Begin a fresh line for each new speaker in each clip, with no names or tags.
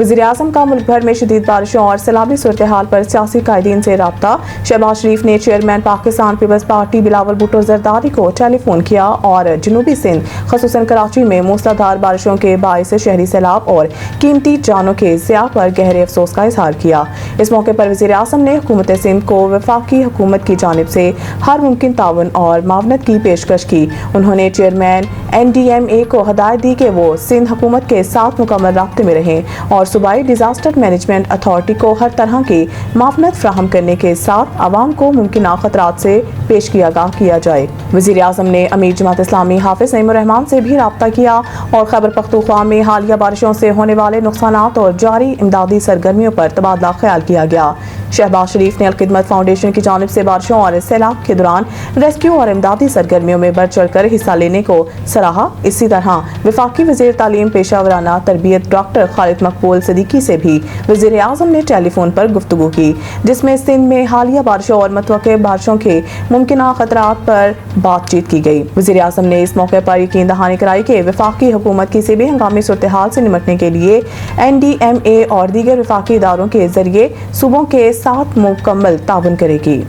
वज़ीर-ए-आज़म का मुल्क भर में शदीद बारिशों और सैलाबी सूरत हाल पर सियासी कायदीन से राब्ता। शहबाज शरीफ ने चेयरमैन पाकिस्तान पीपल्स पार्टी बिलावल भुट्टो जरदारी को टेलीफोन किया और जनूबी सिंध खसूसन कराची में मूसलाधार बारिशों के बायस शहरी सैलाब और कीमती जानों के ज़िया पर गहरे अफसोस का इजहार किया। इस मौके पर वज़ीर-ए-आज़म ने हुकूमत सिंध को वफाकी हुकूमत की जानिब से हर मुमकिन ताउन और मावनत की पेशकश की। उन्होंने चेयरमैन NDMA को हदायत दी कि वो सिंध हुकूमत के साथ मुकम्मल राब्ते में रहें और सूबाई डिजास्टर मैनेजमेंट अथॉरिटी को हर तरह की मावनत फ्राहम करने के साथ आवाम को मुमकिन खतरात से पेशगी आगाह किया जाए। वज़ीर-ए-आज़म ने अमीर जमात इस्लामी हाफिज नईमुर रहमान से भी राब्ता किया और खैबर पख्तूनख्वा में हालिया बारिशों से होने वाले नुकसानात और जारी इमदादी सरगर्मियों पर तबादला ख्याल किया गया। शहबाज शरीफ ने अल-खिदमत फाउंडेशन की जानिब से बारिशों और सैलाब के दौरान रेस्क्यू और इमदादी सरगर्मियों में बढ़ चढ़कर हिस्सा लेने को सराहा। इसी तरह वफाकी वज़ीर तालीम पेशा वराना तरबियत डॉक्टर खालिद मकबूल सिद्दीकी से भी वज़ीर-ए-आज़म ने टेलीफोन पर गुफ्तगू की, जिसमें सिंध में हालिया बारिशों और मतवक्के बारिशों के मुमकिन खतरात पर बातचीत की गई। वज़ीर-ए-आज़म ने इस मौके पर यकीन दहानी कराई कि वफाकी हुकूमत किसी भी हंगामी सूरत हाल से निपटने के लिए NDMA और दीगर वफाकी इदारों के जरिए सूबों के साथ मुकम्मल ताउन करेगी।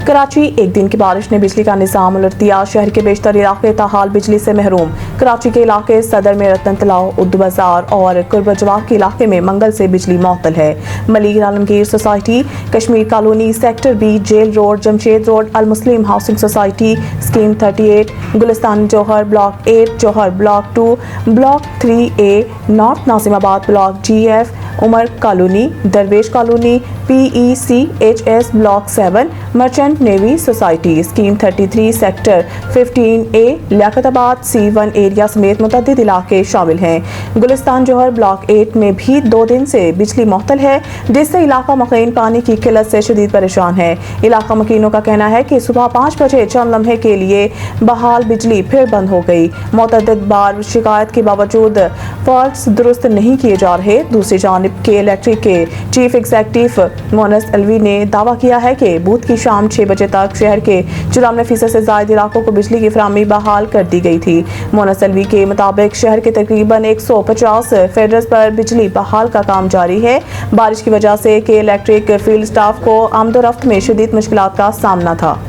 कराची एक दिन की बारिश ने बिजली का निज़ाम उलट दिया। शहर के बेशतर इलाके ताहाल बिजली से महरूम। कराची के इलाके सदर में रतन तलाव, उर्दू बाजार और कुर्बत जवाब के इलाके में मंगल से बिजली मुअत्तल है। Malik Alamgir society, Kashmir colony, sector B, jail road, Jamshed road, Al Muslim housing society, scheme 38, Gulistan Jauhar, block 8 Jauhar, block 2, block 3A, north Nazimabad, block GF, Umar colony, Darvesh colony, PECHS, block 7, merchant navy society, scheme 33, sector 15A, Liaquatabad C1 area समेत मुतअद्दिद इलाके शामिल हैं। गुलिस्तान जौहर ब्लॉक 8 में भी 2 दिन से बिजली मुअत्तल है, जिससे इलाका मकीन पानी की किल्लत से शदीद परेशान है। इलाका मकीनों का कहना है कि सुबह 5 बजे चंद लम्हे के लिए बहाल बिजली फिर बंद हो गई। मुतअद्दिद बार शिकायत के बावजूद फॉल्ट्स दुरुस्त नहीं किए जा रहे। दूसरी जानिब के इलेक्ट्रिक के चीफ एग्जीक्यूटिव मोनस अलवी ने दावा किया है कि बुध की शाम 6 बजे तक शहर के 94% से ज्यादा इलाकों को बिजली की फराहमी बहाल कर दी गई थी। मोनस अलवी के मुताबिक शहर के तकरीबन 150 फेडर्स पर बिजली बहाल का काम जारी है। बारिश की वजह से के इलेक्ट्रिक फील्ड स्टाफ को आमदोरफ्त में शदीद मुश्किलात का सामना था।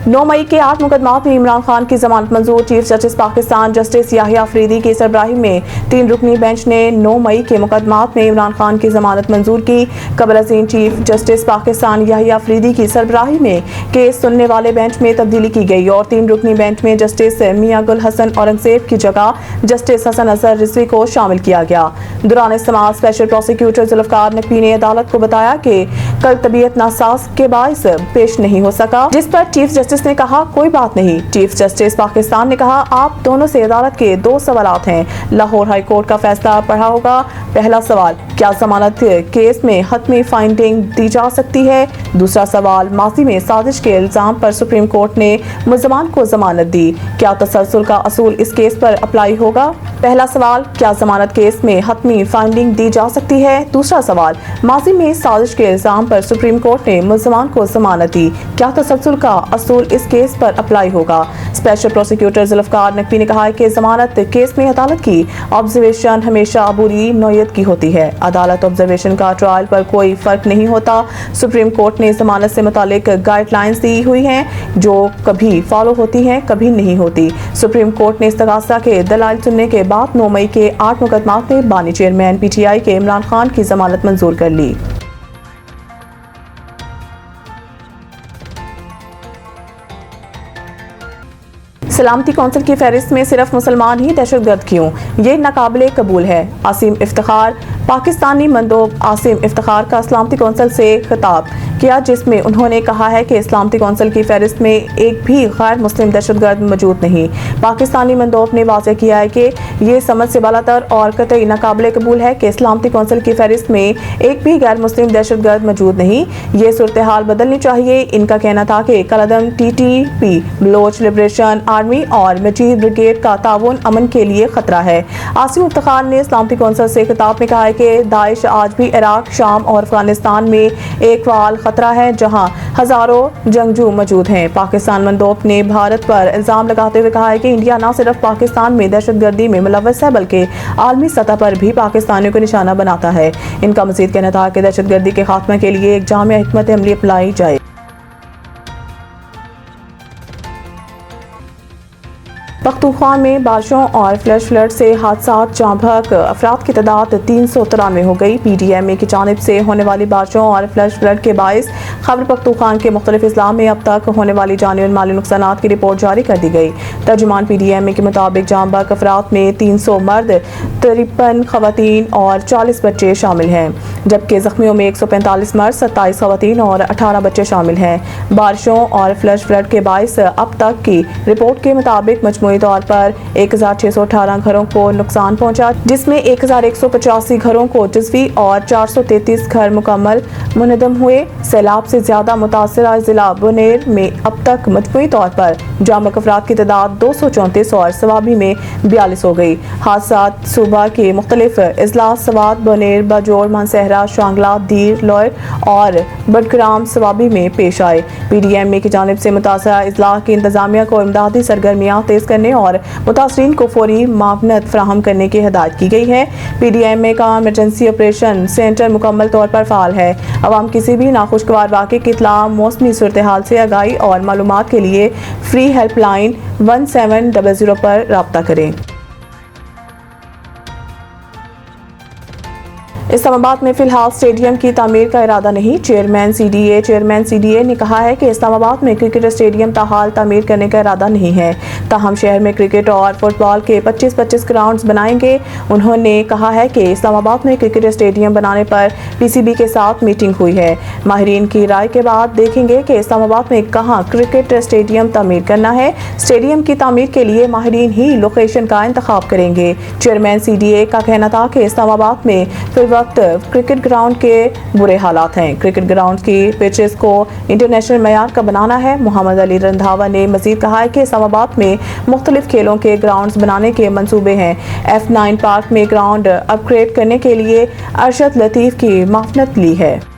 9 मई के 8 मुकदमात में इमरान खान की जमानत मंजूर। Chief justice Pakistan justice Yahya Afridi की सरबराही में 3 रुकनी बेंच ने 9 मई के मुकदमात में इमरान खान की जमानत मंजूर की। कबल अज़ीम चीफ जस्टिस पाकिस्तान याहिया अफरीदी की सरबराही में केस सुनने वाले बेंच में तब्दीली की गई और 3 रुकनी बेंच में जस्टिस मियां गुल हसन औरंगजेब की जगह जस्टिस हसन अजहर रिजवी को शामिल किया गया। दौरान इस्तेमाल स्पेशल प्रोसिक्यूटर जुल्फकार नकवी ने अदालत को बताया कि कल तबीयत नासाज के बाइस पेश नहीं हो सका, जिस पर चीफ जस्टिस ने कहा कोई बात नहीं। चीफ जस्टिस पाकिस्तान ने कहा आप दोनों से अदालत के 2 सवालात हैं। लाहौर हाई कोर्ट का फैसला पढ़ा होगा। पहला सवाल, क्या जमानत केस में हतमी फाइंडिंग दी जा सकती है? दूसरा सवाल, माजी में साजिश के इल्जाम पर सुप्रीम कोर्ट ने मुल्ज़मान को जमानत दी, क्या तसलसल का असूल इस केस पर अप्लाई होगा? पहला सवाल, क्या जमानत केस में हतमी फाइंडिंग दी जा सकती है? दूसरा सवाल, माजी में साजिश के इल्जाम पर सुप्रीम कोर्ट ने मुल्ज़मान को जमानत दी, क्या तसलसल का असूल इस केस पर अप्लाई होगा? स्पेशल प्रोसिक्यूटर जुल्फकार नकवी ने कहा कि जमानत केस में अदालत की ऑब्जर्वेशन हमेशा बुरी नौयत की होती है। अदालत ऑब्जर्वेशन का ट्रायल पर कोई फर्क नहीं होता। सुप्रीम कोर्ट ने जमानत से मुतालिक गाइडलाइंस दी हुई हैं जो कभी फॉलो होती हैं, कभी नहीं होती। सुप्रीम कोर्ट ने इस्तगासा के दलाइल सुनने के बाद 9 मई के 8 मुकदमात में बानी चेयरमैन PTI के इमरान खान की जमानत मंजूर कर ली। सलामती कौंसिल की फहरिस्त में सिर्फ मुसलमान ही दहशतगर्द क्यों? ये नाकाबिले कबूल है। आसिम इफ्तिखार, पाकिस्तानी मंदोब आसिम इफ्तिखार का सलामती कौंसिल से खिताब किया, जिसमें उन्होंने कहा है कि सलामती कौंसिल की फहरिस्त में एक भी गैर मुस्लिम दहशतगर्द मौजूद नहीं। पाकिस्तानी मंदोब ने वाज़ेह किया है कि ये समझ से बालातर और कतई नाकाबिले कबूल है कि सलामती कौंसिल की फहरिस्त में एक भी गैर मुस्लिम दहशतगर्द मौजूद नहीं। ये सूरत हाल बदलनी चाहिए। इनका कहना था कि कलअदम TTP, बलोच लिबरेशन आर्मी और मजीद ब्रिगेड का ताउन अमन के लिए खतरा है। आसिम इफ्तिखार ने सलामती कौंसिल से खिताब में कहा कि दाइश आज भी इराक, शाम और अफगानिस्तान में एक फाल खतरा है, जहां हजारों जंगजू मौजूद हैं। पाकिस्तान मंदोब ने भारत पर इल्जाम लगाते हुए कहा है कि इंडिया न सिर्फ पाकिस्तान में दहशतगर्दी में मुलव्वस है, बल्कि आलमी सतह पर भी पाकिस्तानियों को निशाना बनाता है। इनका मजीद कहना था कि दहशतगर्दी के खात्मे के लिए एक जामिया हिकमत अमली अपनाई जाए। पख्तूनख्वा में बारिशों और फ्लैश फ्लड से हादसात, जहाँ भग अफराद की तादाद 393 हो गई। PDMA की जानिब से होने वाली बारिशों और फ्लैश फ्लड के बायस खैबर पख्तूनख्वा के मुख्तलिफ अजला में अब तक होने वाली जानी और माली नुकसानात की रिपोर्ट जारी कर दी गई। तर्जुमान PDMA के मुताबिक जहाँ भग अफराद में 300 मर्द, 53 खवातीन और 40 बच्चे शामिल हैं, जबकि जख्मियों में 145 मर्द, 27 खवातीन और 18 बच्चे शामिल हैं। बारिशों और फ्लैश फ्लड के बायस अब तक की रिपोर्ट के मुताबिक मजमूई तौर पर 1618 घरों को नुकसान पहुंचा, जिसमें 1185 घरों को जज़वी और 433 घर मुकम्मल मुनहदम हुए। सैलाब से ज्यादा मुतासरा जिला बुनेर में अब तक मजमूई तौर पर जामक अफराद की तादाद 234 और सवाबी में 42 हो गई। हादसात सूबा के मुख्तलिफ अजला सवात, बुनेर, बाजोर, मानसहरा, शांगला, दीर, लोयर और बडग्राम सवाबी में पेश आए। PDMA की जानिब से मुतासरा अजला की इंतजामिया को इमदादी सरगर्मियाँ तेज करने और मुतासरीन को फौरी मावनत फ्राहम करने की हिदायत की गई है। PDMA का इमरजेंसी ऑपरेशन सेंटर मुकम्मल तौर पर फाल है। अवाम किसी भी नाखुशगवार वाक़े की इत्तला, मौसमी सूरत हाल से आगाही और मालूमात के लिए फ्री हेल्पलाइन 1700 पर राब्ता करें। इस्लामाबाद में फिलहाल स्टेडियम की तामीर का इरादा नहीं। चेयरमैन CDA ने कहा है कि इस्लामाबाद में क्रिकेट स्टेडियम ताहाल तामीर करने का इरादा नहीं है, ताहम शहर में क्रिकेट और फुटबॉल के 25-25 ग्राउंड्स बनाएंगे। उन्होंने कहा है कि इस्लामाबाद में क्रिकेट स्टेडियम बनाने पर PCB के साथ मीटिंग हुई है। माहिरीन की राय के बाद देखेंगे कि इस्लामाबाद में कहाँ क्रिकेट स्टेडियम तामीर करना है। स्टेडियम की तामीर के लिए माहिरीन ही लोकेशन का इंतखाब करेंगे। चेयरमैन CDA का कहना था कि इस्लामाबाद में फिर वक्त क्रिकेट ग्राउंड के बुरे हालात हैं। क्रिकेट ग्राउंड की पिचेस को इंटरनेशनल मयार का बनाना है। मोहम्मद अली रंधावा ने मजीद कहा है कि इस्लामाबाद में मुख्तलिफ खेलों के ग्राउंड्स बनाने के मंसूबे हैं। F9 पार्क में ग्राउंड अपग्रेड करने के लिए अरशद लतीफ़ की माफनत ली है।